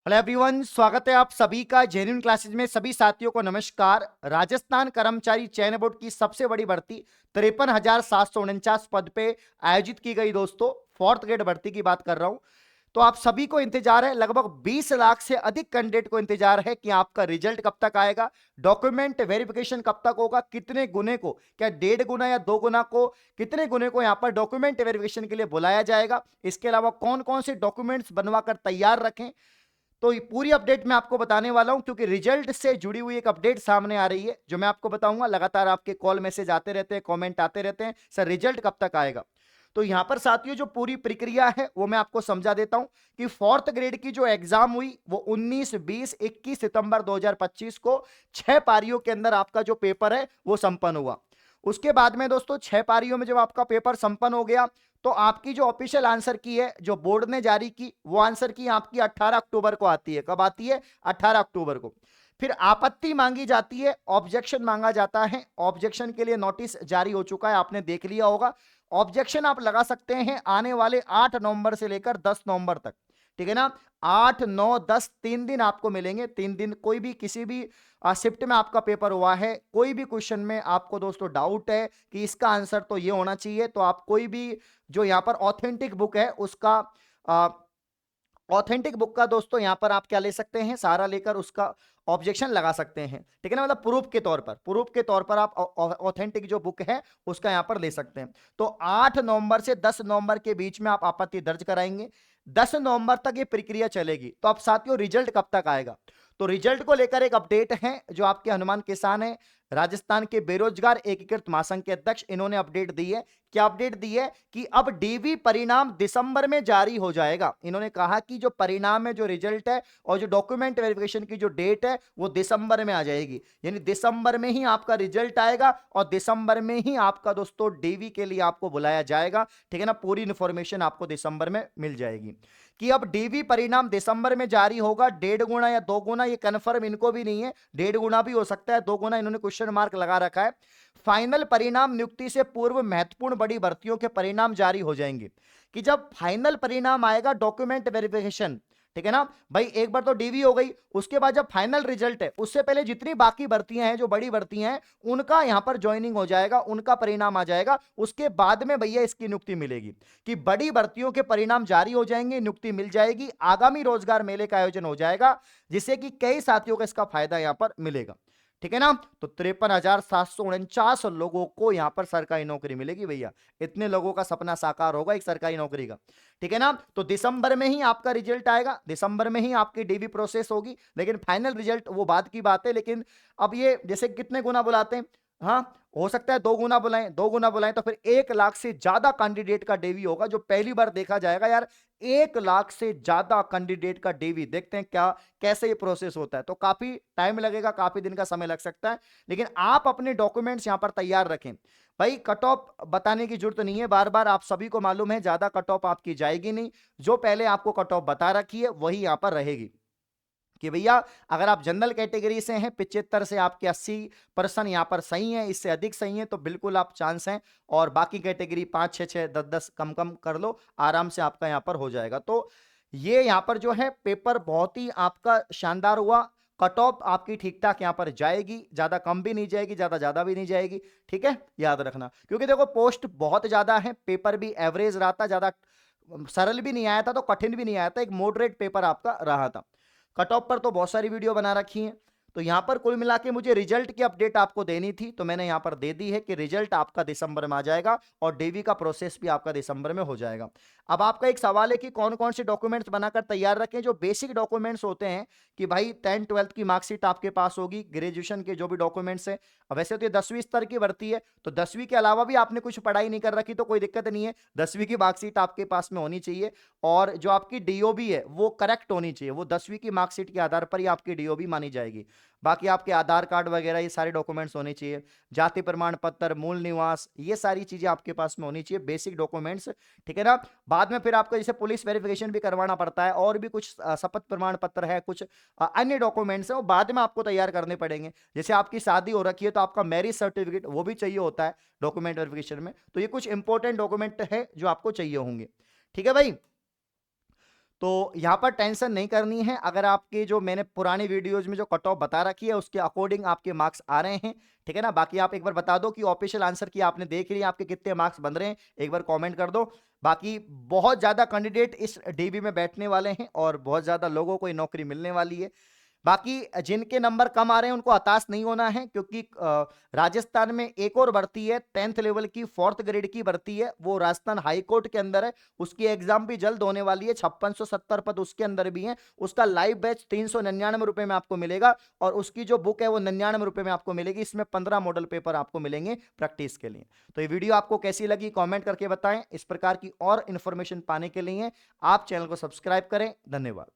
Hello everyone, स्वागत है आप सभी का जेन्युइन क्लासेज में। सभी साथियों को नमस्कार। राजस्थान कर्मचारी चयन बोर्ड की सबसे बड़ी भर्ती 53,749 पद पे आयोजित की गई। दोस्तों, फोर्थ ग्रेड भर्ती की बात कर रहा हूं। तो आप सभी को इंतजार है, लगभग 20 लाख से अधिक कैंडिडेट को इंतजार है कि आपका रिजल्ट कब तक आएगा, डॉक्यूमेंट वेरिफिकेशन कब तक होगा, कितने गुने को, क्या 1.5 गुना या 2 गुना को, कितने गुने को यहां पर डॉक्यूमेंट वेरिफिकेशन के लिए बुलाया जाएगा। इसके अलावा कौन कौन से डॉक्यूमेंट्स बनवाकर तैयार रखें, तो ये पूरी अपडेट मैं आपको बताने वाला हूं, क्योंकि रिजल्ट से जुड़ी हुई एक अपडेट सामने आ रही है जो मैं आपको बताऊंगा। लगातार आपके कॉल मैसेज आते रहते हैं, कमेंट आते रहते हैं, सर रिजल्ट कब तक आएगा। तो यहां पर साथियों जो पूरी प्रक्रिया है वो मैं आपको समझा देता हूं कि फोर्थ ग्रेड की जो एग्जाम हुई वो 19, 20, 21 सितंबर 2025 को 6 पारियों के अंदर आपका जो पेपर है वो संपन्न हुआ। उसके बाद में दोस्तों 6 पारियों में जब आपका पेपर संपन्न हो गया तो आपकी जो ऑफिशियल आंसर की है जो बोर्ड ने जारी की, वो आंसर की आपकी 18 अक्टूबर को आती है। कब आती है? 18 अक्टूबर को। फिर आपत्ति मांगी जाती है, ऑब्जेक्शन मांगा जाता है। ऑब्जेक्शन के लिए नोटिस जारी हो चुका है, आपने देख लिया होगा। ऑब्जेक्शन आप लगा सकते हैं आने वाले 8 नवंबर से लेकर 10 नवंबर तक। ठीक है ना? 8, 9, 10 3 दिन आपको मिलेंगे। 3 दिन कोई भी किसी भी शिफ्ट में आपका पेपर हुआ है, कोई भी क्वेश्चन में आपको दोस्तों डाउट है कि इसका आंसर तो ये होना चाहिए, तो आप कोई भी जो यहां पर ऑथेंटिक बुक है उसका ऑथेंटिक बुक का दोस्तों यहां पर आप क्या ले सकते हैं, सहारा लेकर उसका ऑब्जेक्शन लगा सकते हैं। ठीक है ना? मतलब प्रूफ के तौर पर आप ऑथेंटिक जो बुक है उसका यहां पर ले सकते हैं। तो 8 नवंबर से 10 नवंबर के बीच में आप आपत्ति दर्ज कराएंगे। 10 नवंबर तक ये प्रक्रिया चलेगी। तो अब साथियों रिजल्ट कब तक आएगा? तो रिजल्ट को लेकर एक अपडेट है जो आपके हनुमान किसान है, राजस्थान के बेरोजगार एकीकृत महासंघ के अध्यक्ष, इन्होंने अपडेट दी है। क्या अपडेट दी है? कि अब डीवी परिणाम दिसंबर में जारी हो जाएगा। इन्होंने कहा कि जो परिणाम है, जो रिजल्ट है और जो डॉक्यूमेंट वेरिफिकेशन की जो डेट है वो दिसंबर में आ जाएगी। यानी दिसंबर में ही आपका रिजल्ट आएगा और दिसंबर में ही आपका दोस्तों डीवी के लिए आपको बुलाया जाएगा। ठीक है ना? पूरी इंफॉर्मेशन आपको दिसंबर में मिल जाएगी कि अब डीवी परिणाम दिसंबर में जारी होगा। 1.5 गुना या 2 गुना ये कंफर्म इनको भी नहीं है, 1.5 गुना भी हो सकता है, 2 गुना इन्होंने क्वेश्चन मार्क लगा रखा है। फाइनल परिणाम नियुक्ति से पूर्व महत्वपूर्ण बड़ी भर्तियों के परिणाम जारी हो जाएंगे। कि जब फाइनल परिणाम आएगा डॉक्यूमेंट वेरिफिकेशन, ठीक है ना भाई, एक बार तो डीवी हो गई, उसके बाद जब फाइनल रिजल्ट है उससे पहले जितनी बाकी भर्तियां हैं, जो बड़ी भर्तियां हैं, उनका यहां पर ज्वाइनिंग हो जाएगा, उनका परिणाम आ जाएगा। उसके बाद में भैया इसकी नियुक्ति मिलेगी। कि बड़ी भर्तियों के परिणाम जारी हो जाएंगे, नियुक्ति मिल जाएगी, आगामी रोजगार मेले का आयोजन हो जाएगा, जिससे कि कई साथियों को इसका फायदा यहां पर मिलेगा। ठीक है ना? तो 53,749 लोगों को यहां पर सरकारी नौकरी मिलेगी भैया। इतने लोगों का सपना साकार होगा एक सरकारी नौकरी का। ठीक है ना? तो दिसंबर में ही आपका रिजल्ट आएगा, दिसंबर में ही आपकी डीवी प्रोसेस होगी, लेकिन फाइनल रिजल्ट वो बाद की बात है। लेकिन अब ये जैसे कितने गुना बुलाते हैं, हाँ, हो सकता है 2 गुना बुलाएं, 2 गुना बुलाएं तो फिर 1 लाख से ज्यादा कैंडिडेट का डीवी होगा, जो पहली बार देखा जाएगा यार। 1 लाख से ज्यादा कैंडिडेट का डीवी, देखते हैं क्या कैसे ये प्रोसेस होता है। तो काफी टाइम लगेगा, काफी दिन का समय लग सकता है, लेकिन आप अपने डॉक्यूमेंट्स यहां पर तैयार रखें। भाई कट ऑफ बताने की जरूरत नहीं है, बार बार आप सभी को मालूम है ज्यादा कट ऑफ आपकी जाएगी नहीं। जो पहले आपको कट ऑफ बता रखी है वही यहां पर रहेगी। कि भैया अगर आप जनरल कैटेगरी से हैं, 75 से आपके 80% यहां पर सही है, इससे अधिक सही है तो बिल्कुल आप चांस हैं। और बाकी कैटेगरी 5, 6, 6, 10, 10 कम कम कर लो, आराम से आपका यहां पर हो जाएगा। तो ये यहां पर जो है पेपर बहुत ही आपका शानदार हुआ। कट ऑफ आपकी ठीक ठाक यहां पर जाएगी, ज्यादा कम भी नहीं जाएगी, ज्यादा ज्यादा भी नहीं जाएगी। ठीक है, याद रखना, क्योंकि देखो पोस्ट बहुत ज्यादा है, पेपर भी एवरेज रहा था, ज्यादा सरल भी नहीं आया था तो कठिन भी नहीं आया था, एक मॉडरेट पेपर आपका रहा था। कट ऑफ पर तो बहुत सारी वीडियो बना रखी है। तो यहां पर कुल मिला के मुझे रिजल्ट की अपडेट आपको देनी थी, तो मैंने यहां पर दे दी है कि रिजल्ट आपका दिसंबर में आ जाएगा और डीवी का प्रोसेस भी आपका दिसंबर में हो जाएगा। अब आपका एक सवाल है कि कौन कौन से डॉक्यूमेंट्स बनाकर तैयार रखें। जो बेसिक डॉक्यूमेंट्स होते हैं कि भाई 10, 12 की मार्कशीट आपके पास होगी, ग्रेजुएशन के जो भी डॉक्यूमेंट्स है। अब वैसे तो ये 10वीं स्तर की भर्ती है, तो 10वीं के अलावा भी आपने कुछ पढ़ाई नहीं कर रखी तो कोई दिक्कत नहीं है, 10वीं की मार्कशीट आपके पास में होनी चाहिए। और जो आपकी डीओबी है वो करेक्ट होनी चाहिए, वो 10वीं की मार्कशीट के आधार पर ही आपकी डीओबी मानी जाएगी। बाकी आपके आधार कार्ड वगैरह ये सारे डॉक्यूमेंट्स होने चाहिए, जाति प्रमाण पत्र, मूल निवास, ये सारी चीजें आपके पास में होनी चाहिए, बेसिक डॉक्यूमेंट्स। ठीक है ना? बाद में फिर आपको जैसे पुलिस वेरिफिकेशन भी करवाना पड़ता है, और भी कुछ शपथ प्रमाण पत्र है, कुछ अन्य डॉक्यूमेंट्स है, वो बाद में आपको तैयार करने पड़ेंगे। जैसे आपकी शादी हो रखी है तो आपका मैरिज सर्टिफिकेट वो भी चाहिए होता है डॉक्यूमेंट वेरिफिकेशन में। तो ये कुछ इंपॉर्टेंट डॉक्यूमेंट है जो आपको चाहिए होंगे। ठीक है भाई? तो यहाँ पर टेंशन नहीं करनी है। अगर आपके जो मैंने पुरानी वीडियोज में जो कट ऑफ बता रखी है उसके अकॉर्डिंग आपके मार्क्स आ रहे हैं, ठीक है ना। बाकी आप एक बार बता दो कि ऑफिशियल आंसर की आपने देख लिया, आपके कितने मार्क्स बन रहे हैं, एक बार कमेंट कर दो। बाकी बहुत ज्यादा कैंडिडेट इस डीबी में बैठने वाले हैं और बहुत ज्यादा लोगों को ये नौकरी मिलने वाली है। बाकी जिनके नंबर कम आ रहे हैं उनको हताश नहीं होना है, क्योंकि राजस्थान में एक और भर्ती है 10th लेवल की 4th ग्रेड की भर्ती है, वो राजस्थान हाई कोर्ट के अंदर है। उसकी एग्जाम भी जल्द होने वाली है, 5670 पद उसके अंदर भी है। उसका लाइव बैच 399 रुपए में आपको मिलेगा और उसकी जो बुक है वो 99 रुपए में आपको मिलेगी। इसमें 15 मॉडल पेपर आपको मिलेंगे प्रैक्टिस के लिए। तो ये वीडियो आपको कैसी लगी कॉमेंट करके बताएं। इस प्रकार की और इंफॉर्मेशन पाने के लिए आप चैनल को सब्सक्राइब करें। धन्यवाद।